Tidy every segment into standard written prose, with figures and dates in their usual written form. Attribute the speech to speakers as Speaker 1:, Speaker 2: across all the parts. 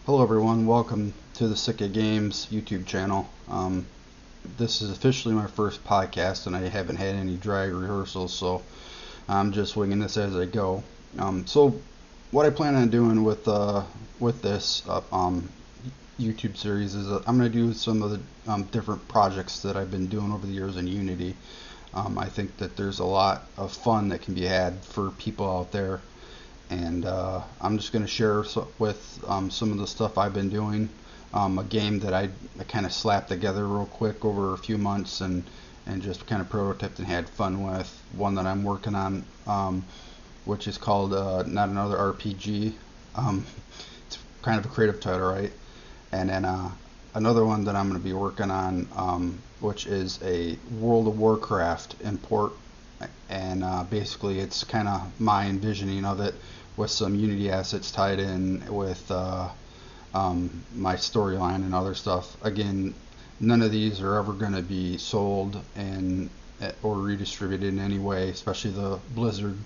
Speaker 1: Hello everyone, welcome to the Sicka Games YouTube channel. This is officially my first podcast and I haven't had any dry rehearsals, so I'm just winging this as I go. So what I plan on doing with this YouTube series is I'm going to do some of the different projects that I've been doing over the years in Unity. I think that there's a lot of fun that can be had for people out there, and I'm just going to share with some of the stuff I've been doing. A game that I kind of slapped together real quick over a few months and just kind of prototyped and had fun with. One that I'm working on, which is called Not Another RPG. It's kind of a creative title, right? And then another one that I'm going to be working on, which is a World of Warcraft import, and basically it's kind of my envisioning of it with some Unity assets tied in with my storyline and other stuff. Again, none of these are ever going to be sold and or redistributed in any way, especially the Blizzard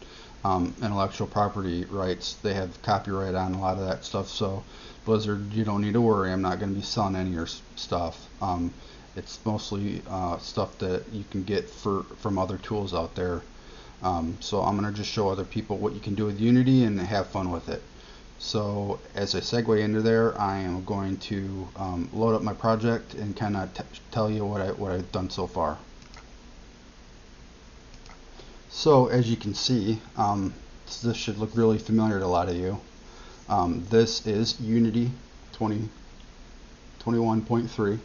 Speaker 1: intellectual property rights. They have copyright on a lot of that stuff, so Blizzard, you don't need to worry. I'm not going to be selling any of your stuff. It's mostly stuff that you can get from other tools out there. So I'm going to just show other people what you can do with Unity and have fun with it. So as I segue into there, I am going to load up my project and kind of tell you what I've done so far. So as you can see, this should look really familiar to a lot of you. This is Unity 2021.3,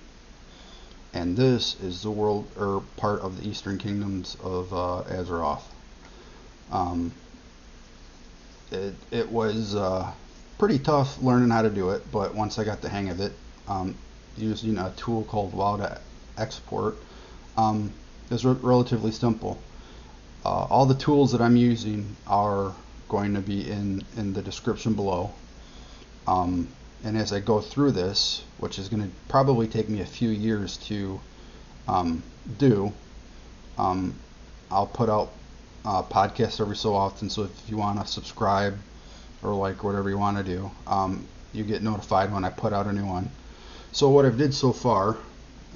Speaker 1: and this is the world, or part of the Eastern Kingdoms of Azeroth. It was pretty tough learning how to do it, but once I got the hang of it, using a tool called WoW to export, is relatively simple. All the tools that I'm using are going to be in the description below. And as I go through this, which is going to probably take me a few years to do, I'll put out podcasts every so often, so if you want to subscribe or like whatever you want to do, you get notified when I put out a new one. So what I've did so far,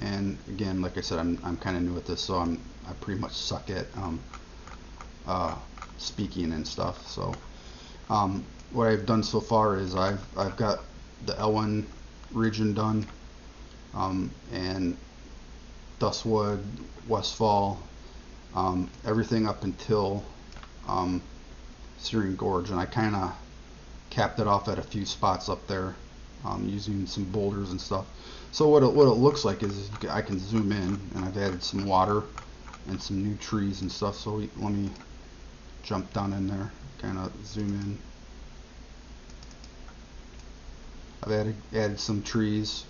Speaker 1: and again, like I said, I'm kind of new at this, so I pretty much suck at speaking and stuff. So what I've done so far is I've got the L1 region done, and Dustwood, Westfall, everything up until Searing Gorge, and I kind of capped it off at a few spots up there using some boulders and stuff. So what it looks like is I can zoom in, and I've added some water and some new trees and stuff. So let me jump down in there, kind of zoom in. I've added some trees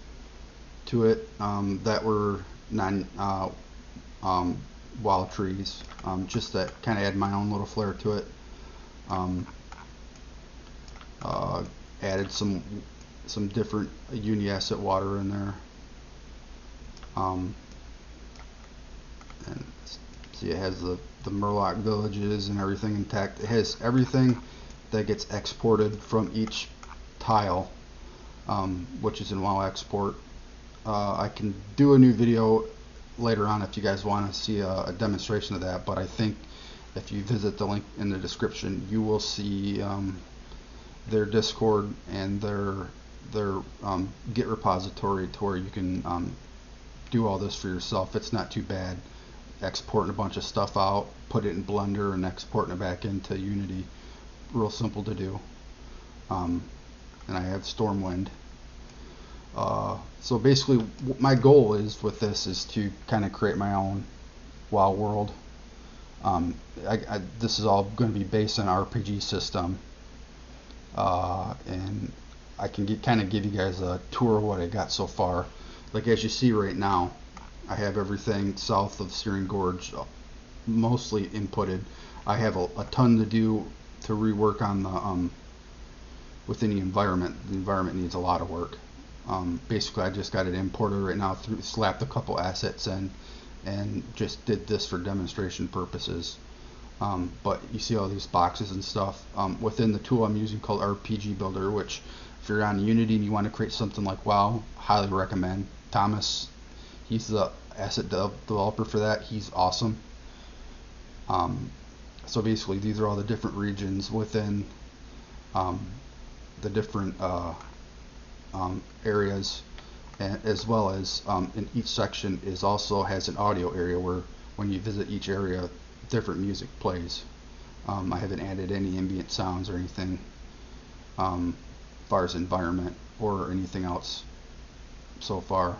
Speaker 1: to it that were wild trees, just that kind of add my own little flair to it. Added some different Uni asset water in there, and see, it has the Murloc villages and everything intact. It has everything that gets exported from each tile, which is in WoW export. I can do a new video later on if you guys want to see a demonstration of that, but I think if you visit the link in the description, you will see their Discord and their Git repository to where you can do all this for yourself. It's not too bad. Exporting a bunch of stuff out, put it in Blender, and exporting it back into Unity. Real simple to do. And I have Stormwind. So basically, my goal is with this is to kind of create my own WoW world. This is all going to be based on an RPG system, and I can kind of give you guys a tour of what I got so far. Like as you see right now, I have everything south of Searing Gorge mostly inputted. I have a ton to do to rework on the within the environment. The environment needs a lot of work. Basically, I just got it imported right now, slapped a couple assets in, and just did this for demonstration purposes. But you see all these boxes and stuff within the tool I'm using called RPG Builder, which If you're on Unity and you want to create something like WoW, highly recommend Thomas. He's the asset developer for that. He's awesome. So basically, these are all the different regions within the different areas, and as well as in each section is also has an audio area where when you visit each area, different music plays. I haven't added any ambient sounds or anything as far as environment or anything else so far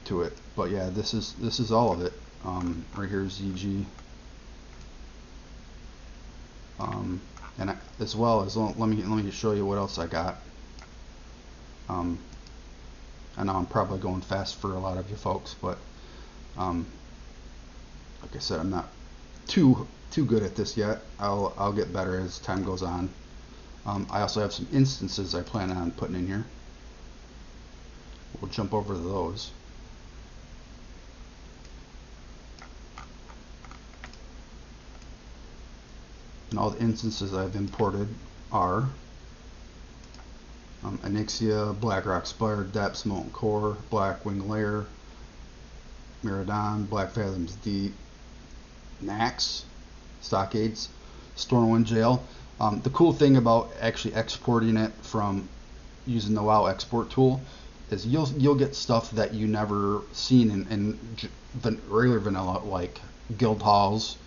Speaker 1: to it. But yeah, this is all of it. Right here is ZG. And as well as let me show you what else I got. I know I'm probably going fast for a lot of you folks, but like I said, I'm not too good at this yet. I'll get better as time goes on. I also have some instances I plan on putting in here. We'll jump over to those. And all the instances I've imported are Onyxia, Blackrock Spire, Depths, Molten Core, Blackwing Lair, Miradan, Black Fathoms Deep, Nax, Stockades, Stormwind Jail. The cool thing about actually exporting it from using the WoW export tool is you'll get stuff that you never seen in regular vanilla, like guild halls,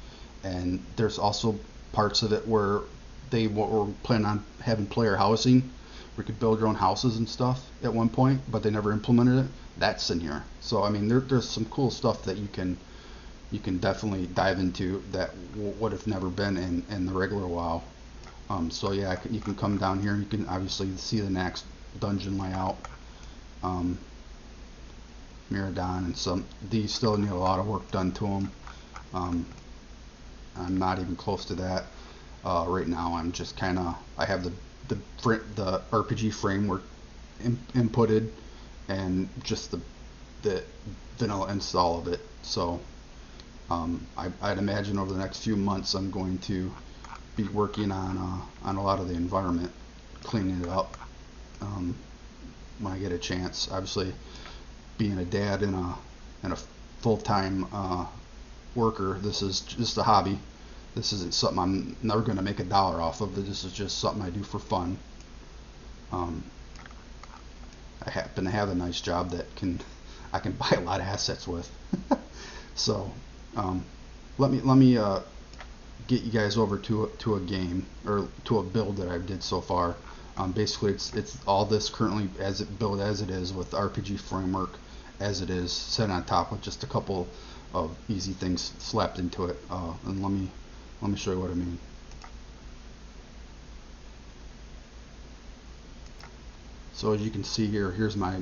Speaker 1: and there's also parts of it where they were planning on having player housing, where you could build your own houses and stuff at one point, but they never implemented it. That's in here. So I mean, there's some cool stuff that you can definitely dive into that would have never been in the regular WoW. So yeah, you can come down here and you can obviously see the next dungeon layout. Miradan, and some these still need a lot of work done to them. I'm not even close to that right now. I'm just kind of, I have the RPG framework inputted and just the vanilla install of it. So I'd imagine over the next few months I'm going to be working on a lot of the environment, cleaning it up when I get a chance. Obviously, being a dad and a full-time worker, this is just a hobby. This isn't something I'm never going to make $1 off of. This is just something I do for fun. I happen to have a nice job that I can buy a lot of assets with. So let me get you guys over to a game, or to a build that I did so far. Basically, it's all this currently as it built as it is with RPG framework as it is, set on top with just a couple of easy things slapped into it. And let me show you what I mean. So as you can see here, here's my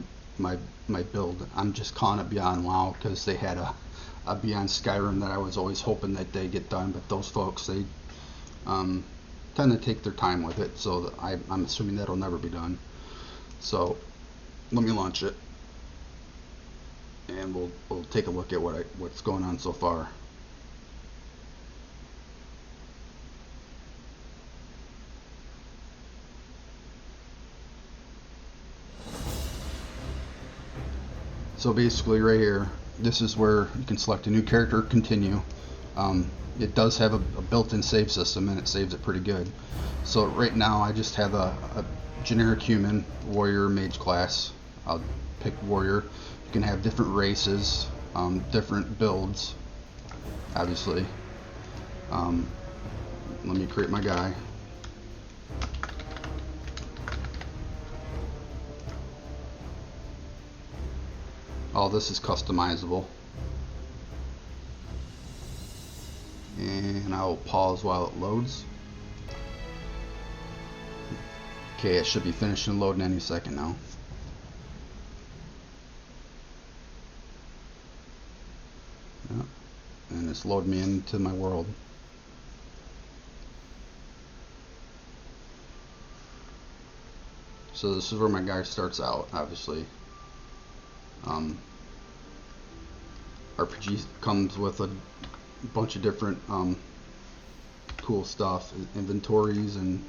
Speaker 1: build. I'm just calling it Beyond WoW because they had a Beyond Skyrim that I was always hoping that they get done, but those folks, they tend to take their time with it, so I'm assuming that'll never be done. So let me launch it, and we'll take a look at what's going on so far. So basically right here, this is where you can select a new character, continue. It does have a built-in save system, and it saves it pretty good. So right now I just have a generic human, warrior, mage class. I'll pick warrior. You can have different races, different builds, obviously. Let me create my guy. All this is customizable. And I'll pause while it loads. Okay, it should be finishing loading any second now. Yep. And it's loading me into my world. So this is where my guy starts out, obviously. RPG comes with a bunch of different cool stuff, inventories and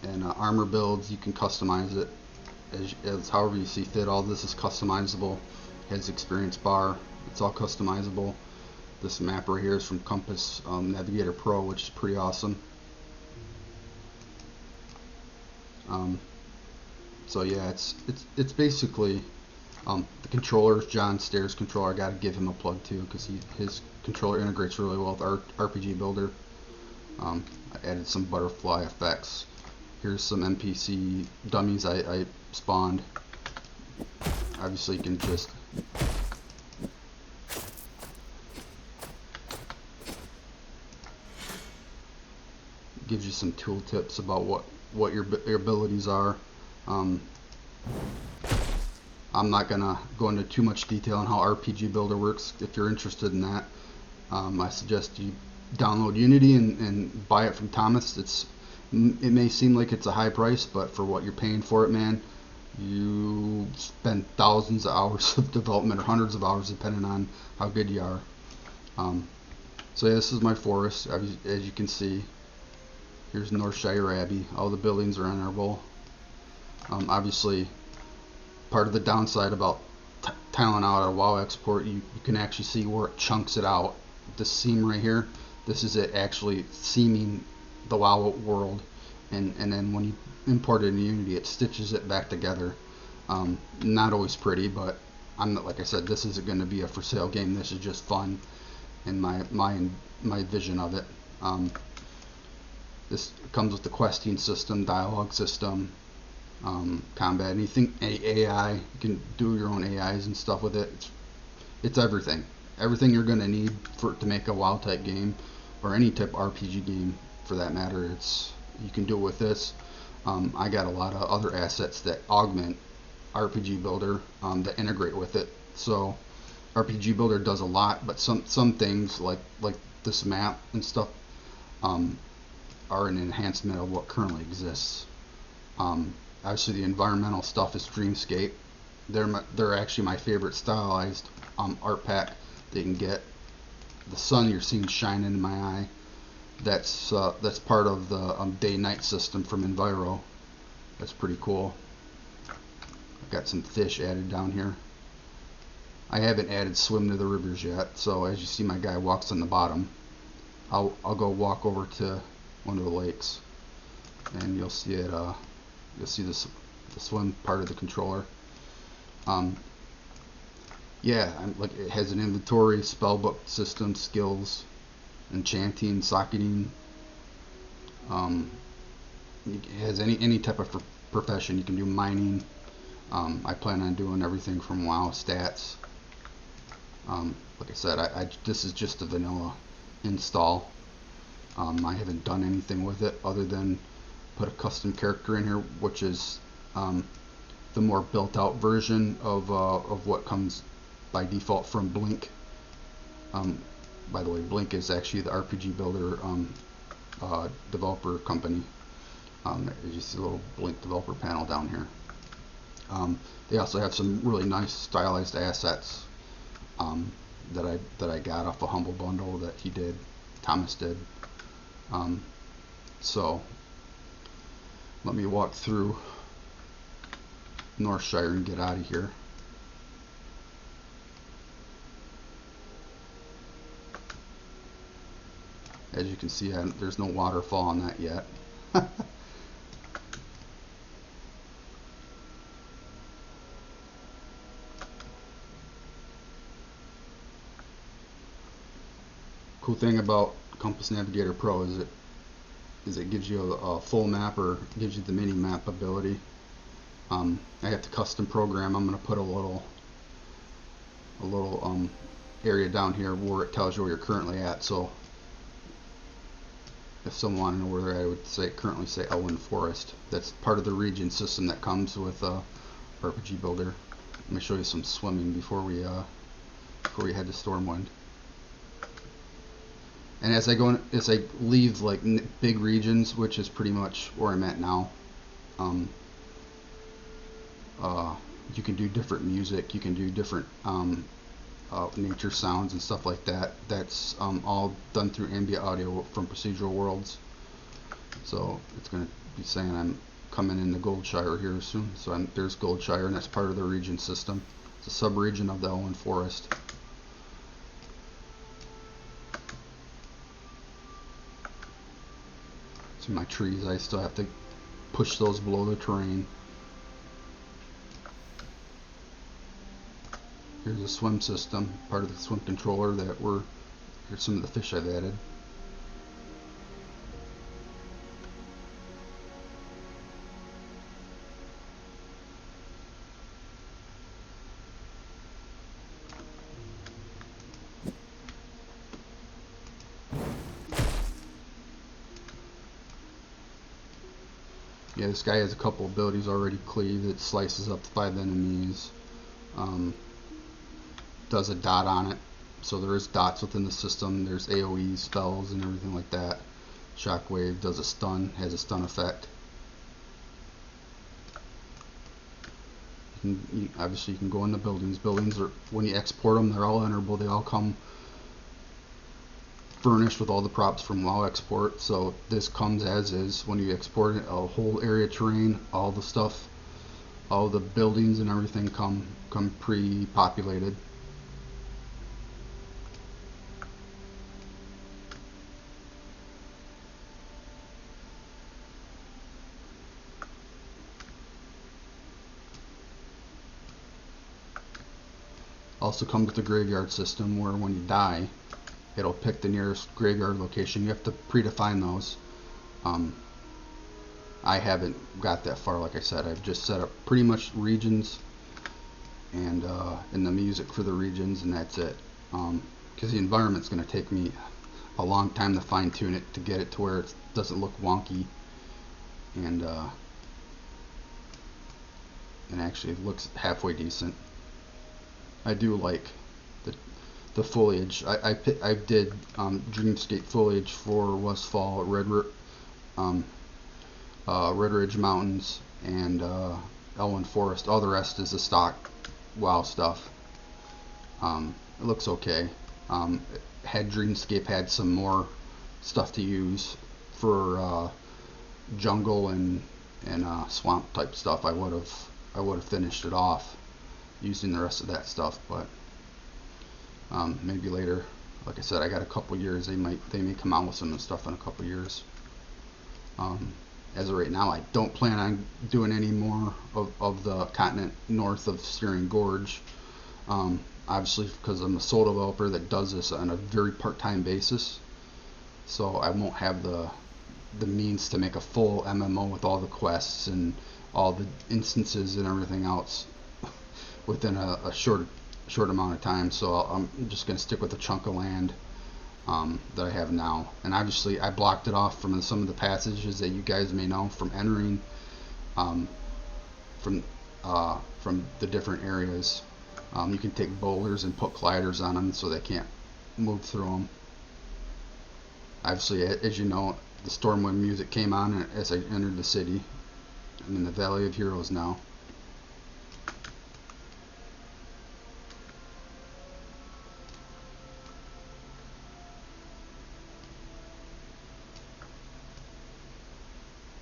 Speaker 1: And armor builds, you can customize it as however you see fit. All this is customizable. It has experience bar. It's all customizable. This map right here is from Compass Navigator Pro, which is pretty awesome. So yeah, it's basically the controller. John Stairs controller. I got to give him a plug too, because his controller integrates really well with RPG Builder. I added some butterfly effects. Here's some NPC dummies I spawned. Obviously, you can just gives you some tool tips about what your abilities are. I'm not gonna go into too much detail on how RPG Builder works. If you're interested in that, I suggest you download Unity and buy it from Thomas. It may seem like it's a high price, but for what you're paying for it, man, you spend thousands of hours of development, or hundreds of hours depending on how good you are. So yeah, this is my forest. As you can see, here's Northshire Abbey. All the buildings are honorable. Obviously, part of the downside about tiling out a WoW export, you can actually see where it chunks it out. This seam right here, this is it actually seaming the WoW world, and then when you import it in Unity, it stitches it back together. Not always pretty, but like I said, this isn't going to be a for sale game. This is just fun, and my vision of it. This comes with the questing system, dialogue system, combat, any AI. You can do your own AIs and stuff with it. It's everything you're going to need to make a WoW type game, or any type of RPG game for that matter. You can do it with this. I got a lot of other assets that augment RPG Builder, that integrate with it. So RPG Builder does a lot, but some things like this map and stuff are an enhancement of what currently exists. Obviously, the environmental stuff is Dreamscape. They're actually my favorite stylized art pack that you can get. The sun you're seeing shining in my eye, that's part of the day-night system from Enviro. That's pretty cool. I've got some fish added down here. I haven't added swim to the rivers yet, so as you see my guy walks on the bottom, I'll go walk over to one of the lakes, and you'll see it. You'll see the swim part of the controller. Yeah, like it has an inventory, spellbook system, skills, enchanting, socketing. It has any type of profession. You can do mining. I plan on doing everything from WoW stats. Like I said, this is just a vanilla install. I haven't done anything with it other than put a custom character in here, which is the more built-out version of what comes by default from Blink. By the way, Blink is actually the RPG Builder developer company. As you see, a little Blink developer panel down here. They also have some really nice stylized assets that I got off a Humble Bundle that Thomas did. So let me walk through Northshire and get out of here. As you can see, there's no waterfall on that yet. Cool thing about Compass Navigator Pro is it gives you a full map, or gives you the mini map ability. I have to custom program. I'm going to put a little area down here where it tells you where you're currently at. So if someone wanted to know where they're at, I would currently say Elwyn Forest. That's part of the region system that comes with RPG Builder. Let me show you some swimming before we head to Stormwind. And as I leave like big regions, which is pretty much where I'm at now, you can do different music. You can do different nature sounds and stuff like that. That's all done through ambient audio from Procedural Worlds. So it's going to be saying I'm coming into Goldshire here soon. So there's Goldshire, and that's part of the region system. It's a sub-region of the Elwyn Forest. So my trees, I still have to push those below the terrain. Here's a swim system, part of the swim controller here's some of the fish I've added. Yeah, this guy has a couple abilities already cleaved. It slices up 5 enemies. Does a dot on it. So there is dots within the system. There's AoE spells and everything like that. Shockwave does a stun, has a stun effect. Obviously you can go in the buildings. Buildings are, when you export them, they're all enterable. They all come furnished with all the props from WoW export. So this comes as is. When you export it, a whole area terrain, all the stuff, all the buildings and everything come pre-populated. Also comes with the graveyard system, where when you die, it'll pick the nearest graveyard location. You have to predefine those. I haven't got that far, like I said. I've just set up pretty much regions and the music for the regions, and that's it. Because the environment's going to take me a long time to fine tune it to get it to where it doesn't look wonky, and actually it looks halfway decent. I do like the foliage. I did Dreamscape foliage for Westfall, Red Ridge Mountains, and Elwyn Forest. All the rest is the stock WoW stuff. It looks okay. Had Dreamscape had some more stuff to use for jungle and swamp type stuff, I would have finished it off using the rest of that stuff, but maybe later. Like I said, I got a couple years. They may come out with some of the stuff in a couple years. As of right now, I don't plan on doing any more of the continent north of Steering Gorge. Obviously, because I'm a sole developer that does this on a very part-time basis, so I won't have the means to make a full MMO with all the quests and all the instances and everything else within a short amount of time. So I'm just going to stick with the chunk of land that I have now. And obviously I blocked it off from some of the passages that you guys may know from entering from the different areas. You can take boulders and put gliders on them so they can't move through them. Obviously, as you know, the Stormwind music came on as I entered the city. I'm in the Valley of Heroes now.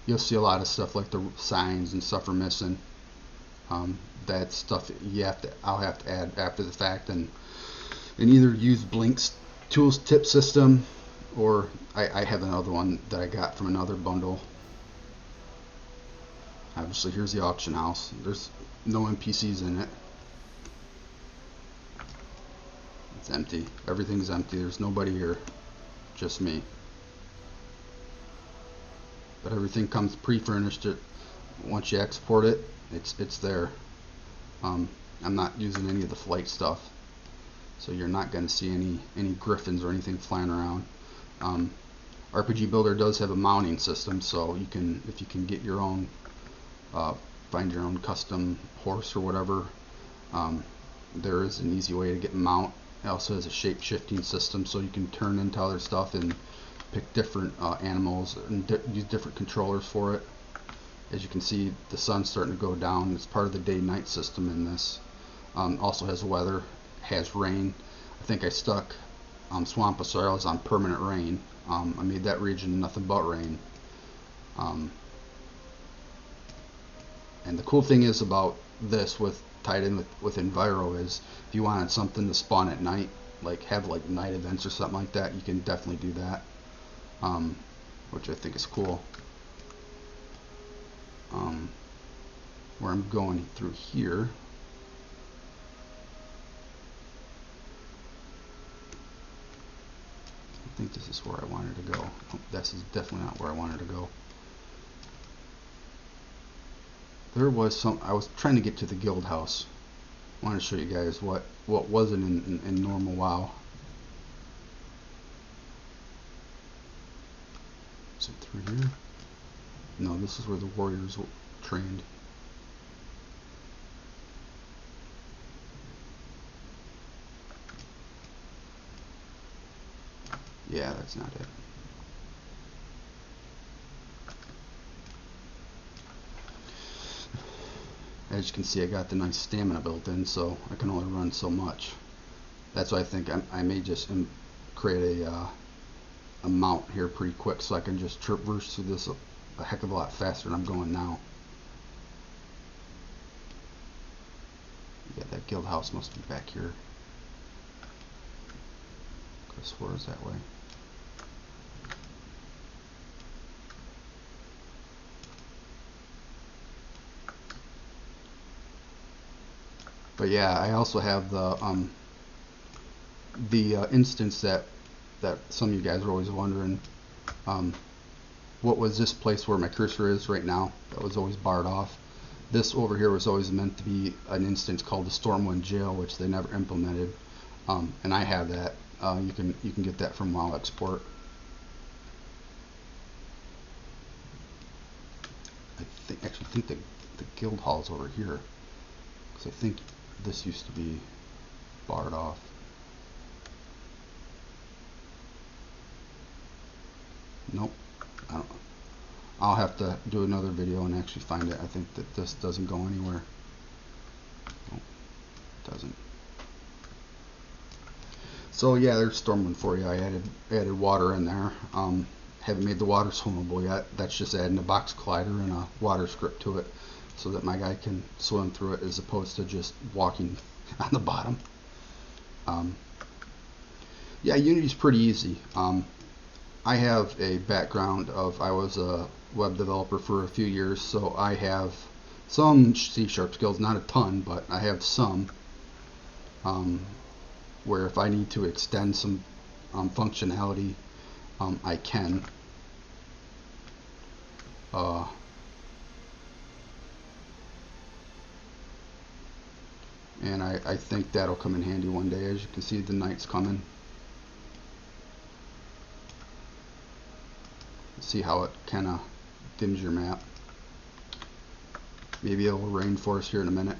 Speaker 1: You'll see a lot of stuff like the signs and stuff are missing. That stuff I'll have to add after the fact, and either use Blink's tools tip system, or I have another one that I got from another bundle. Obviously, here's the auction house. There's no NPCs in it. It's empty. Everything's empty. There's nobody here. Just me. But everything comes pre-furnished. Once you export it, it's there. I'm not using any of the flight stuff, so you're not going to see any griffins or anything flying around. RPG Builder does have a mounting system, so you can, if you can get your own, find your own custom horse or whatever, there is an easy way to get mount. It also has a shape shifting system, so you can turn into other stuff and pick different animals and use different controllers for it. As you can see, the sun's starting to go down. It's part of the day-night system in this. Also has weather, has rain. I think I stuck Swamp of Sorrows on permanent rain. I made that region nothing but rain. And the cool thing is about this with tied in with Enviro is if you wanted something to spawn at night, like have like night events or something like that, you can definitely do that, which I think is cool. Where I'm going through here, I think this is where I wanted to go. Oh, this is definitely not where I wanted to go. There was some, I was trying to get to the guild house. I want to show you guys what wasn't in normal WoW. Is it through here? No, this is where the warriors trained. Yeah, that's not it. As you can see, I got the nice stamina built in, so I can only run so much. That's why I think I may just create a mount here pretty quick, so I can just traverse through this a heck of a lot faster than I'm going now. Yeah, that guild house must be back here. I swear it's that way. But yeah, I also have the instance that some of you guys are always wondering, what was this place where my cursor is right now that was always barred off. This over here was always meant to be an instance called the Stormwind Jail, which they never implemented, and I have that. You can get that from WoW Export. I actually think the guild hall's over here, because I think this used to be barred off. Nope. I'll have to do another video and actually find it. I think that this doesn't go anywhere. Nope, it doesn't. So yeah, there's Stormwind for you. I added water in there. Haven't made the water swimmable yet. That's just adding a box collider and a water script to it, so that my guy can swim through it as opposed to just walking on the bottom. Yeah, Unity's pretty easy. I have a background of, I was a web developer for a few years, so I have some C# skills, not a ton, but I have some, where if I need to extend some functionality, I can. And I think that'll come in handy one day. As you can see, the night's coming. See how it kind of dims your map. Maybe it'll rain for us here in a minute.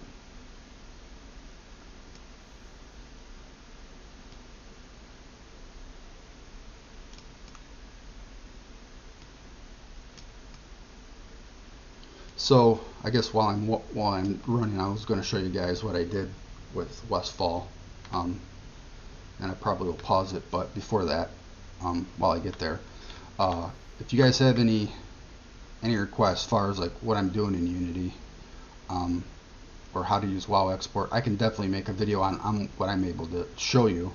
Speaker 1: So I guess while I'm running, I was going to show you guys what I did with Westfall, and I probably will pause it. But before that, while I get there, if you guys have any requests as far as like what I'm doing in Unity, or how to use WoW Export, I can definitely make a video on what I'm able to show you.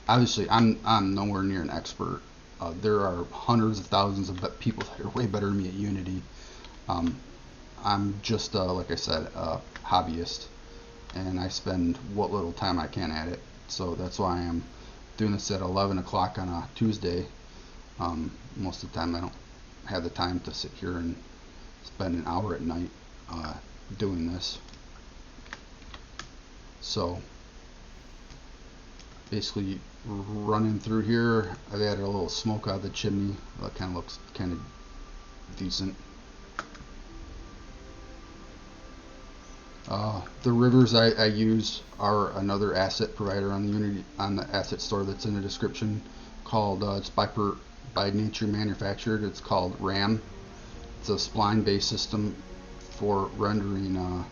Speaker 1: Obviously, I'm nowhere near an expert. There are hundreds of thousands of people that are way better than me at Unity. I'm just, like I said, a hobbyist, and I spend what little time I can at it. So that's why I'm doing this at 11 o'clock on a Tuesday. Most of the time I don't have the time to sit here and spend an hour at night doing this. So basically running through here, I've added a little smoke out of the chimney. That kind of looks kind of decent. The rivers I use are another asset provider on the Unity, on the asset store that's in the description, called it's by nature manufactured. It's called RAM. It's a spline based system for rendering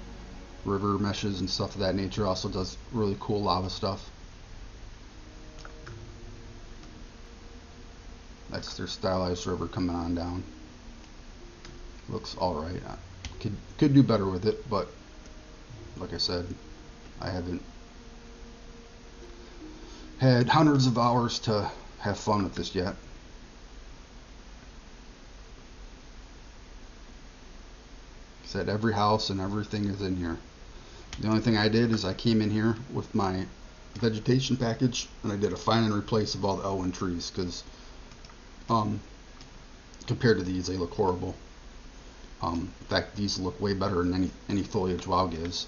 Speaker 1: river meshes and stuff of that nature. Also does really cool lava stuff. That's their stylized river coming on down. Looks alright. Could do better with it, but like I said, I haven't had hundreds of hours to have fun with this yet. Said every house and everything is in here. The only thing I did is I came in here with my vegetation package and I did a find and replace of all the elwyn trees, because compared to these, they look horrible. In fact, these look way better than any foliage WoW gives.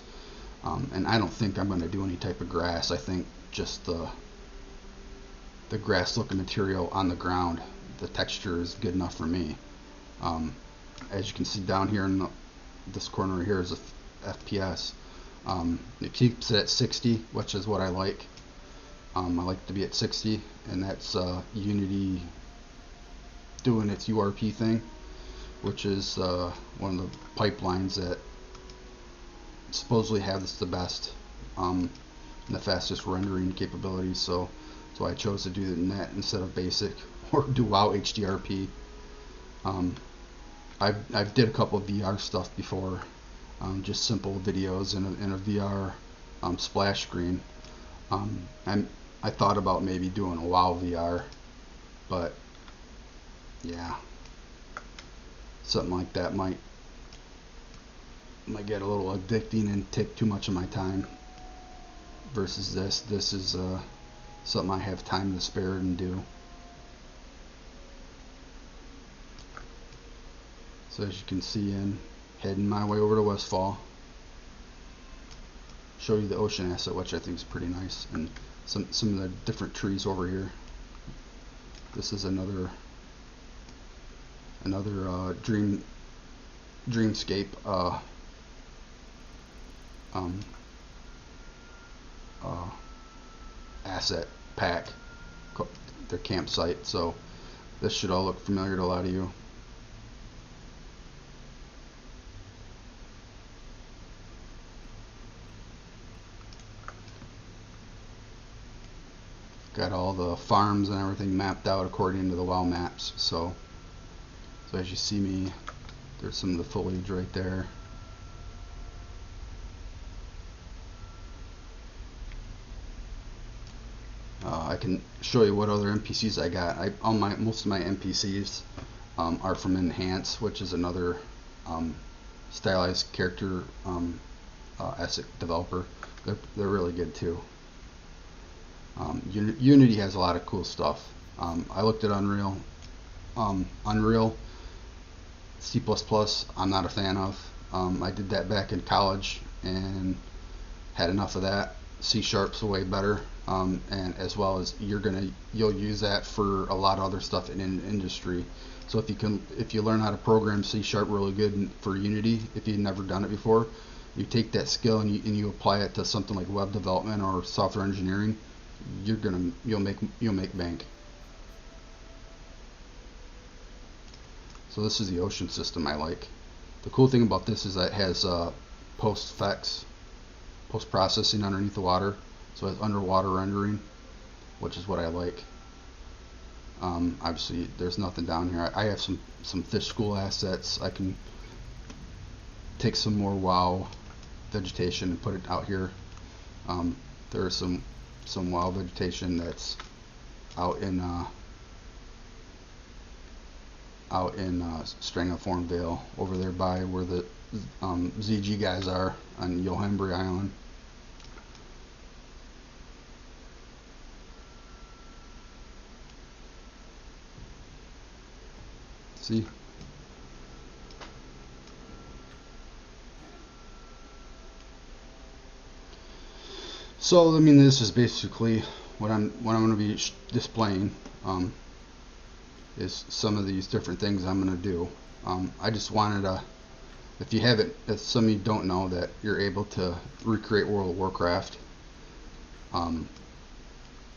Speaker 1: And I don't think I'm going to do any type of grass. I think just the grass looking material on the ground, the texture is good enough for me. As you can see down here in this corner right here is a FPS. It keeps it at 60, which is what I like. I like to be at 60, and that's Unity doing its URP thing, which is one of the pipelines that supposedly has the best and the fastest rendering capabilities. So that's why I chose to do it in that instead of basic or do WoW HDRP. I've did a couple of VR stuff before, just simple videos in a VR splash screen. I thought about maybe doing a WoW VR, but yeah, something like that might get a little addicting and take too much of my time. Versus this is something I have time to spare and do. So as you can see, heading my way over to Westfall. Show you the ocean asset, which I think is pretty nice, and some of the different trees over here. This is another dreamscape asset pack, their campsite. So this should all look familiar to a lot of you. Got all the farms and everything mapped out according to the WoW maps. So as you see me, there's some of the foliage right there. I can show you what other NPCs I got. Most of my NPCs are from Enhance, which is another stylized character asset developer. They're really good too. Unity has a lot of cool stuff. I looked at Unreal. Unreal, C++, I'm not a fan of. I did that back in college and had enough of that. C Sharp's way better, and as well as you'll use that for a lot of other stuff in industry. So if you learn how to program C Sharp really good for Unity, if you've never done it before, you take that skill and you apply it to something like web development or software engineering. You'll make bank. So this is the ocean system I like. The cool thing about this is that it has post processing underneath the water, so it has underwater rendering, which is what I like. Obviously there's nothing down here. I have some fish school assets. I can take some more WoW vegetation and put it out here. There is some WoW vegetation that's out in Stranglethorn Vale over there by where the ZG guys are on Yohembri Island. See? So I mean, this is basically what I'm going to be displaying. Is some of these different things I'm going to do. I just wanted to, if some of you don't know, that you're able to recreate World of Warcraft,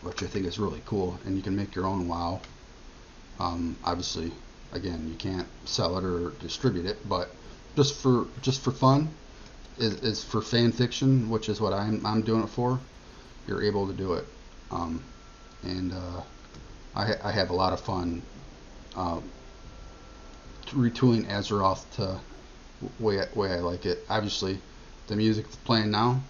Speaker 1: which I think is really cool, and you can make your own WoW. Obviously, again, you can't sell it or distribute it, but just for fun, is for fan fiction, which is what I'm doing it for. You're able to do it, and I have a lot of fun retooling Azeroth to way I like it. Obviously, the music that's playing now,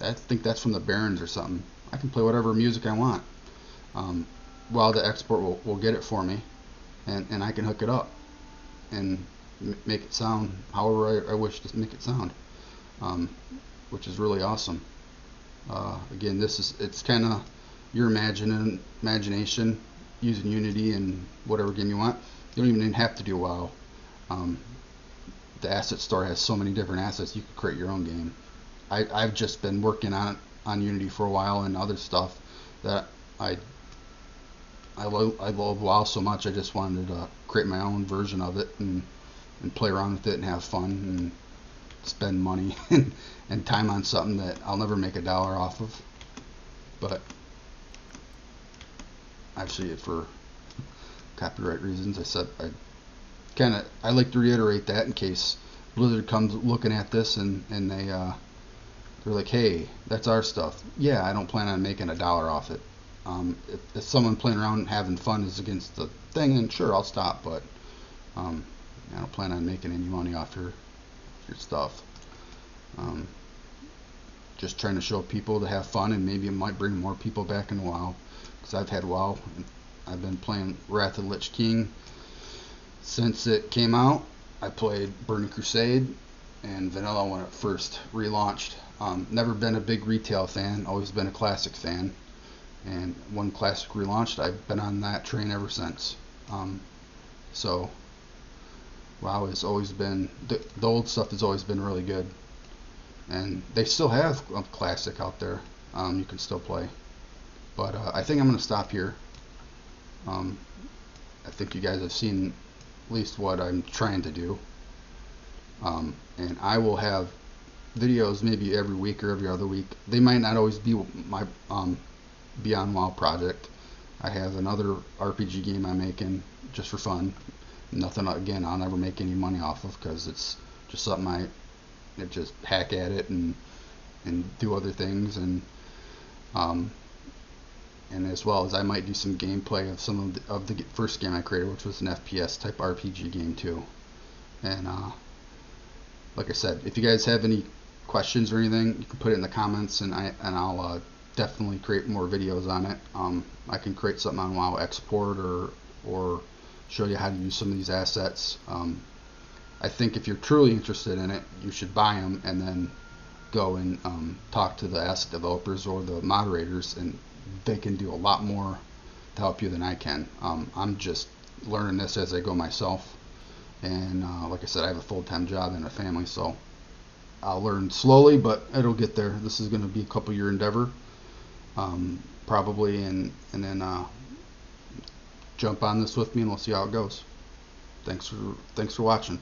Speaker 1: I think that's from the Barons or something. I can play whatever music I want. Um, while the export will get it for me, and I can hook it up and make it sound however I wish to make it sound, um, which is really awesome. Again, it's kind of your imagination using Unity and whatever game you want. You don't even have to do WoW. Um, the asset store has so many different assets. You can create your own game. I've just been working on Unity for a while and other stuff that I love WoW so much. I just wanted to create my own version of it and play around with it and have fun and spend money and time on something that I'll never make a dollar off of. But actually, for copyright reasons, I like to reiterate that in case Blizzard comes looking at this and they're like, hey, that's our stuff. Yeah, I don't plan on making a dollar off it. If someone playing around and having fun is against the thing, then sure, I'll stop. But I don't plan on making any money off your stuff. Just trying to show people to have fun, and maybe it might bring more people back into WoW. Because I've had WoW, I've been playing Wrath of the Lich King since it came out. I played Burning Crusade and Vanilla when it first relaunched. Never been a big retail fan, always been a classic fan. And when classic relaunched, I've been on that train ever since. So WoW has always been, the old stuff has always been really good. And they still have a classic out there you can still play. But I think I'm going to stop here. I think you guys have seen at least what I'm trying to do. And I will have videos maybe every week or every other week. They might not always be my Beyond WoW project. I have another RPG game I'm making just for fun. Nothing, again, I'll never make any money off of because it's just something I just hack at it and do other things, and as well as I might do some gameplay of some of the first game I created, which was an FPS type RPG game too. And like I said, if you guys have any questions or anything, you can put it in the comments, and I'll definitely create more videos on it. I can create something on WoW Export or show you how to use some of these assets. I think if you're truly interested in it, you should buy them and then go and talk to the asset developers or the moderators, and they can do a lot more to help you than I can. I'm just learning this as I go myself, and like I said, I have a full-time job and a family, so I'll learn slowly, but it'll get there. This is going to be a couple-year endeavor, probably, and then jump on this with me, and we'll see how it goes. Thanks for watching.